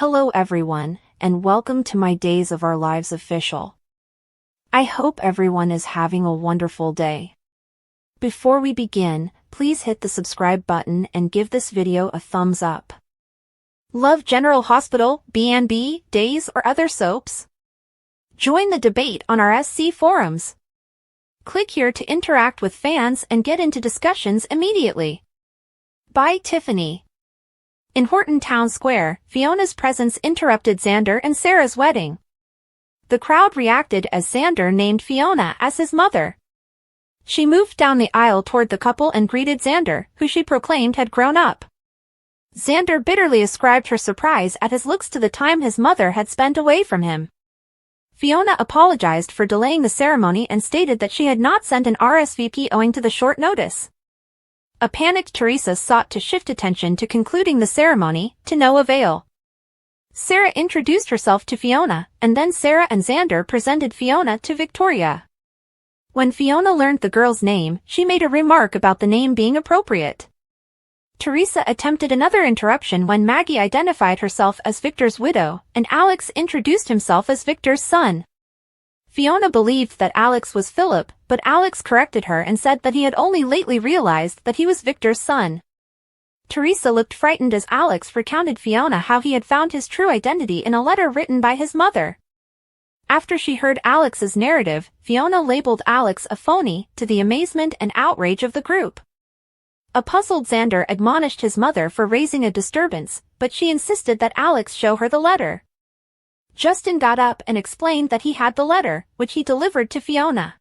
Hello everyone, and welcome to my Days of Our Lives official. I hope everyone is having a wonderful day. Before we begin, please hit the subscribe button and give this video a thumbs up. Love General Hospital, B&B, Days or other soaps? Join the debate on our SC forums. Click here to interact with fans and get into discussions immediately. By Tiffany. In Horton Town Square, Fiona's presence interrupted Xander and Sarah's wedding. The crowd reacted as Xander named Fiona as his mother. She moved down the aisle toward the couple and greeted Xander, who she proclaimed had grown up. Xander bitterly ascribed her surprise at his looks to the time his mother had spent away from him. Fiona apologized for delaying the ceremony and stated that she had not sent an RSVP owing to the short notice. A panicked Theresa sought to shift attention to concluding the ceremony, to no avail. Sarah introduced herself to Fiona, and then Sarah and Xander presented Fiona to Victoria. When Fiona learned the girl's name, she made a remark about the name being appropriate. Theresa attempted another interruption when Maggie identified herself as Victor's widow, and Alex introduced himself as Victor's son. Fiona believed that Alex was Philip, but Alex corrected her and said that he had only lately realized that he was Victor's son. Theresa looked frightened as Alex recounted Fiona how he had found his true identity in a letter written by his mother. After she heard Alex's narrative, Fiona labeled Alex a phony, to the amazement and outrage of the group. A puzzled Xander admonished his mother for raising a disturbance, but she insisted that Alex show her the letter. Justin got up and explained that he had the letter, which he delivered to Fiona.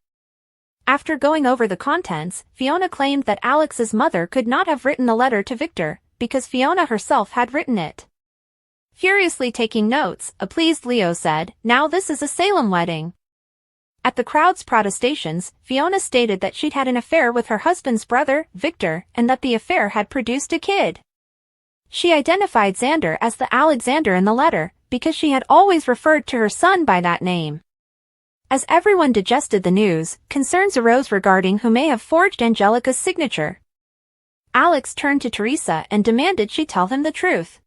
After going over the contents, Fiona claimed that Alex's mother could not have written the letter to Victor, because Fiona herself had written it. Furiously taking notes, a pleased Leo said, "Now this is a Salem wedding." At the crowd's protestations, Fiona stated that she'd had an affair with her husband's brother, Victor, and that the affair had produced a kid. She identified Xander as the Alexander in the letter, because she had always referred to her son by that name. As everyone digested the news, concerns arose regarding who may have forged Angelica's signature. Alex turned to Theresa and demanded she tell him the truth.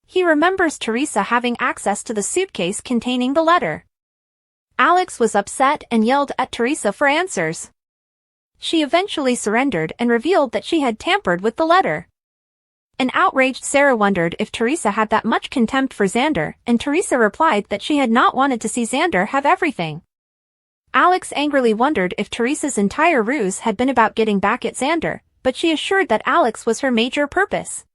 He remembers Theresa having access to the suitcase containing the letter. Alex was upset and yelled at Theresa for answers. She eventually surrendered and revealed that she had tampered with the letter. An outraged Sarah wondered if Theresa had that much contempt for Xander, and Theresa replied that she had not wanted to see Xander have everything. Alex angrily wondered if Theresa's entire ruse had been about getting back at Xander, but she assured that Alex was her major purpose.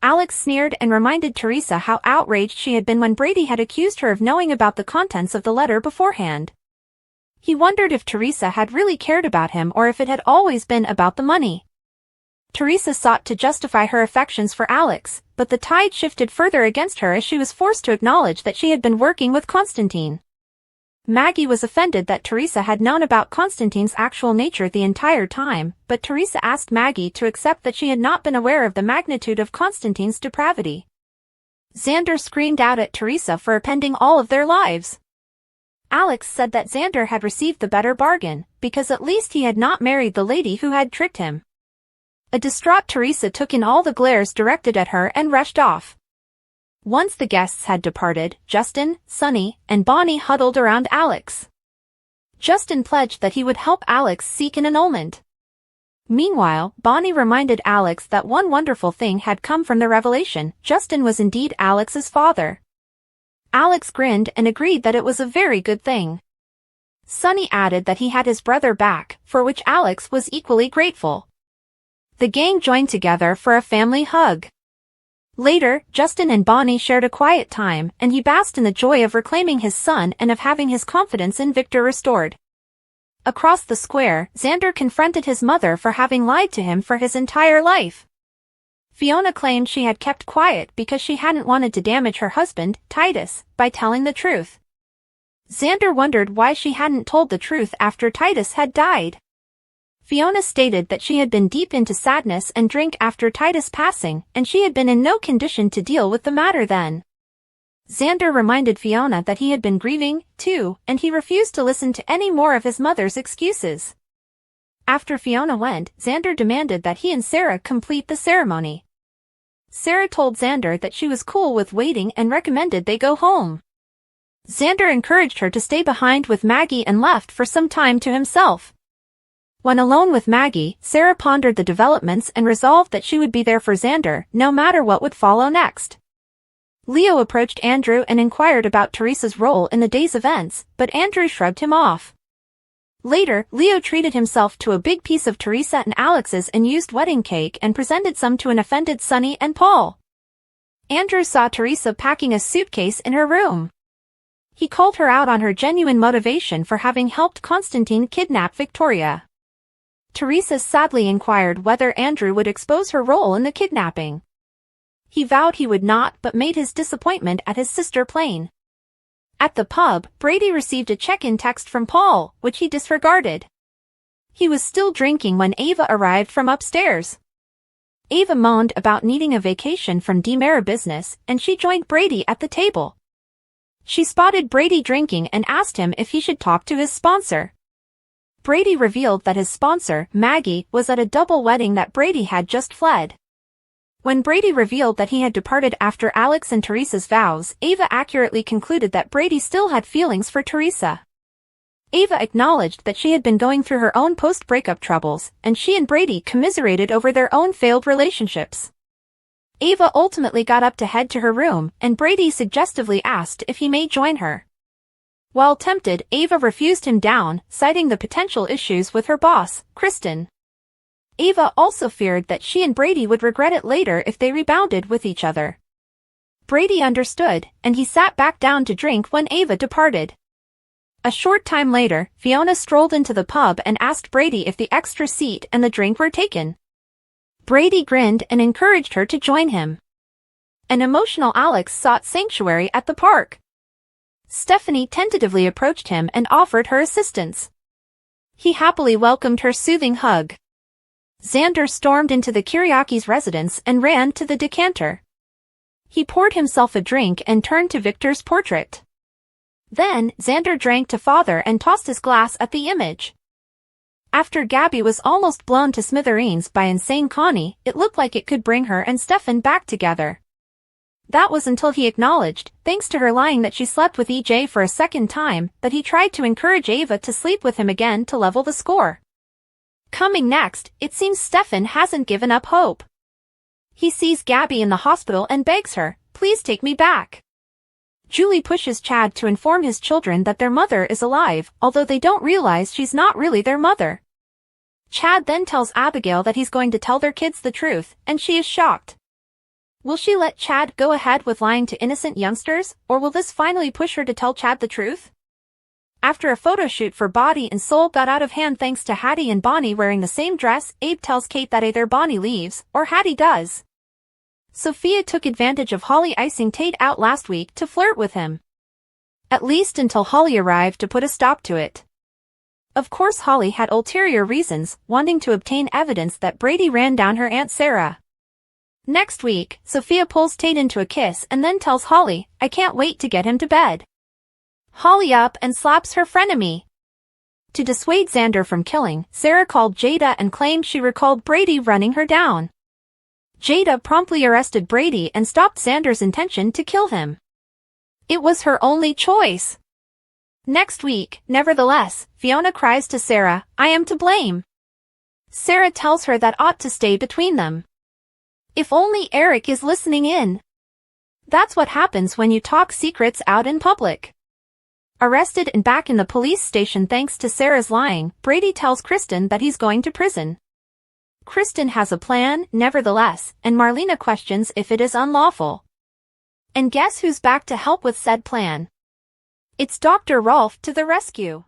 Alex sneered and reminded Theresa how outraged she had been when Brady had accused her of knowing about the contents of the letter beforehand. He wondered if Theresa had really cared about him or if it had always been about the money. Theresa sought to justify her affections for Alex, but the tide shifted further against her as she was forced to acknowledge that she had been working with Constantine. Maggie was offended that Theresa had known about Constantine's actual nature the entire time, but Theresa asked Maggie to accept that she had not been aware of the magnitude of Constantine's depravity. Xander screamed out at Theresa for appending all of their lives. Alex said that Xander had received the better bargain, because at least he had not married the lady who had tricked him. A distraught Theresa took in all the glares directed at her and rushed off. Once the guests had departed, Justin, Sunny, and Bonnie huddled around Alex. Justin pledged that he would help Alex seek an annulment. Meanwhile, Bonnie reminded Alex that one wonderful thing had come from the revelation: Justin was indeed Alex's father. Alex grinned and agreed that it was a very good thing. Sunny added that he had his brother back, for which Alex was equally grateful. The gang joined together for a family hug. Later, Justin and Bonnie shared a quiet time, and he basked in the joy of reclaiming his son and of having his confidence in Victor restored. Across the square, Xander confronted his mother for having lied to him for his entire life. Fiona claimed she had kept quiet because she hadn't wanted to damage her husband, Titus, by telling the truth. Xander wondered why she hadn't told the truth after Titus had died. Fiona stated that she had been deep into sadness and drink after Titus' passing, and she had been in no condition to deal with the matter then. Xander reminded Fiona that he had been grieving, too, and he refused to listen to any more of his mother's excuses. After Fiona went, Xander demanded that he and Sarah complete the ceremony. Sarah told Xander that she was cool with waiting and recommended they go home. Xander encouraged her to stay behind with Maggie and left for some time to himself. When alone with Maggie, Sarah pondered the developments and resolved that she would be there for Xander, no matter what would follow next. Leo approached Andrew and inquired about Theresa's role in the day's events, but Andrew shrugged him off. Later, Leo treated himself to a big piece of Theresa and Alex's and used wedding cake and presented some to an offended Sunny and Paul. Andrew saw Theresa packing a suitcase in her room. He called her out on her genuine motivation for having helped Constantine kidnap Victoria. Theresa sadly inquired whether Andrew would expose her role in the kidnapping. He vowed he would not, but made his disappointment at his sister plain. At the pub, Brady received a check-in text from Paul, which he disregarded. He was still drinking when Ava arrived from upstairs. Ava moaned about needing a vacation from DiMera business, and she joined Brady at the table. She spotted Brady drinking and asked him if he should talk to his sponsor. Brady revealed that his sponsor, Maggie, was at a double wedding that Brady had just fled. When Brady revealed that he had departed after Alex and Theresa's vows, Ava accurately concluded that Brady still had feelings for Theresa. Ava acknowledged that she had been going through her own post-breakup troubles, and she and Brady commiserated over their own failed relationships. Ava ultimately got up to head to her room, and Brady suggestively asked if he may join her. While tempted, Ava refused him down, citing the potential issues with her boss, Kristen. Ava also feared that she and Brady would regret it later if they rebounded with each other. Brady understood, and he sat back down to drink when Ava departed. A short time later, Fiona strolled into the pub and asked Brady if the extra seat and the drink were taken. Brady grinned and encouraged her to join him. An emotional Alex sought sanctuary at the park. Stephanie tentatively approached him and offered her assistance. He happily welcomed her soothing hug. Xander stormed into the Kiriaki's residence and ran to the decanter. He poured himself a drink and turned to Victor's portrait. Then, Xander drank to father and tossed his glass at the image. After Gabby was almost blown to smithereens by insane Connie, it looked like it could bring her and Stefan back together. That was until he acknowledged, thanks to her lying that she slept with EJ for a second time, that he tried to encourage Ava to sleep with him again to level the score. Coming next, it seems Stefan hasn't given up hope. He sees Gabby in the hospital and begs her, "Please take me back." Julie pushes Chad to inform his children that their mother is alive, although they don't realize she's not really their mother. Chad then tells Abigail that he's going to tell their kids the truth, and she is shocked. Will she let Chad go ahead with lying to innocent youngsters, or will this finally push her to tell Chad the truth? After a photo shoot for Body and Soul got out of hand thanks to Hattie and Bonnie wearing the same dress, Abe tells Kate that either Bonnie leaves, or Hattie does. Sophia took advantage of Holly icing Tate out last week to flirt with him. At least until Holly arrived to put a stop to it. Of course Holly had ulterior reasons, wanting to obtain evidence that Brady ran down her Aunt Sarah. Next week, Sophia pulls Tate into a kiss and then tells Holly, "I can't wait to get him to bed." Holly up and slaps her frenemy. To dissuade Xander from killing, Sarah called Jada and claimed she recalled Brady running her down. Jada promptly arrested Brady and stopped Xander's intention to kill him. It was her only choice. Next week, nevertheless, Fiona cries to Sarah, "I am to blame." Sarah tells her that ought to stay between them. If only Eric is listening in. That's what happens when you talk secrets out in public. Arrested and back in the police station thanks to Sarah's lying, Brady tells Kristen that he's going to prison. Kristen has a plan, nevertheless, and Marlena questions if it is unlawful. And guess who's back to help with said plan? It's Dr. Rolf to the rescue.